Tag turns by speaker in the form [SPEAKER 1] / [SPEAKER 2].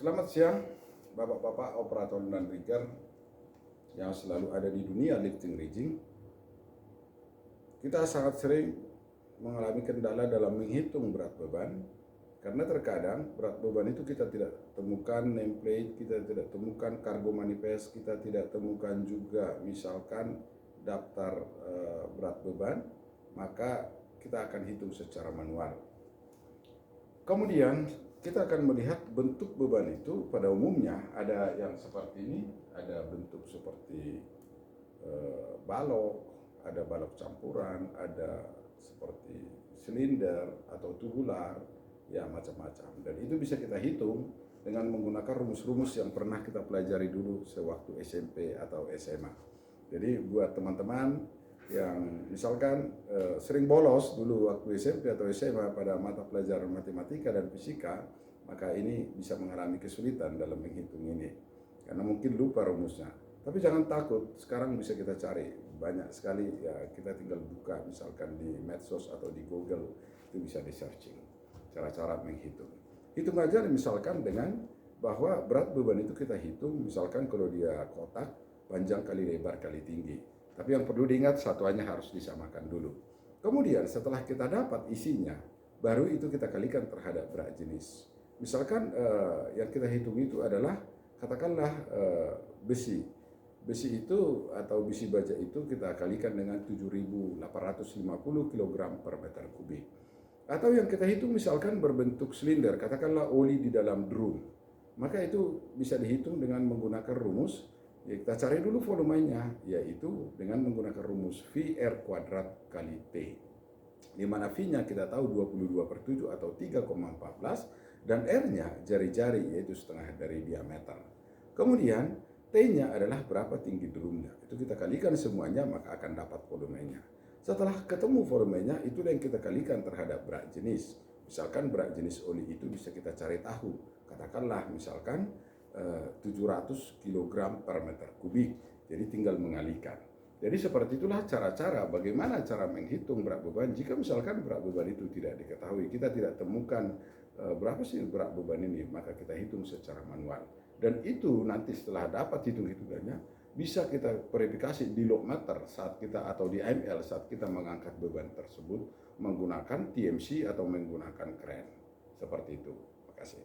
[SPEAKER 1] Selamat siang, Bapak-bapak operator dan rigger yang selalu ada di dunia lifting rigging. Kita sangat sering mengalami kendala dalam menghitung berat beban, karena terkadang berat beban itu kita tidak temukan nameplate, kita tidak temukan cargo manifest, kita tidak temukan juga misalkan daftar berat beban, maka kita akan hitung secara manual. Kemudian kita akan melihat bentuk beban itu. Pada umumnya ada yang seperti ini, ada bentuk seperti balok, ada balok campuran, ada seperti silinder atau tubular, ya macam-macam. Dan itu bisa kita hitung dengan menggunakan rumus-rumus yang pernah kita pelajari dulu sewaktu SMP atau SMA. Jadi buat teman-teman yang misalkan sering bolos dulu waktu SMP atau SMA pada mata pelajaran matematika dan fisika, maka ini bisa mengalami kesulitan dalam menghitung ini karena mungkin lupa rumusnya. Tapi jangan takut, sekarang bisa kita cari banyak sekali, ya kita tinggal buka misalkan di medsos atau di Google, itu bisa di searching cara-cara menghitung. Hitung aja misalkan dengan bahwa berat beban itu kita hitung misalkan kalau dia kotak, panjang kali lebar kali tinggi. Tapi yang perlu diingat, satuannya harus disamakan dulu. Kemudian setelah kita dapat isinya, baru itu kita kalikan terhadap berat jenis. Misalkan yang kita hitung itu adalah katakanlah besi. Besi itu atau besi baja itu kita kalikan dengan 7.850 kg per meter kubik. Atau yang kita hitung misalkan berbentuk silinder, katakanlah oli di dalam drum. Maka itu bisa dihitung dengan menggunakan rumus. Ya, kita cari dulu volumenya, yaitu dengan menggunakan rumus VR kuadrat kali T. Di mana V-nya kita tahu 22/7 atau 3,14 dan R-nya jari-jari, yaitu setengah dari diameter. Kemudian T-nya adalah berapa tinggi drumnya. Itu kita kalikan semuanya, maka akan dapat volumenya. Setelah ketemu volumenya, itu yang kita kalikan terhadap berat jenis. Misalkan berat jenis oli itu bisa kita cari tahu. Katakanlah misalkan 700 kg per meter kubik. Jadi tinggal mengalikan. Jadi seperti itulah cara-cara bagaimana cara menghitung berat beban. Jika misalkan berat beban itu tidak diketahui, kita tidak temukan berapa sih berat beban ini, maka kita hitung secara manual. Dan itu nanti setelah dapat hitung-hitungannya, bisa kita verifikasi di logmeter saat kita atau di AML saat kita mengangkat beban tersebut menggunakan TMC atau menggunakan kren. Seperti itu. Terima kasih.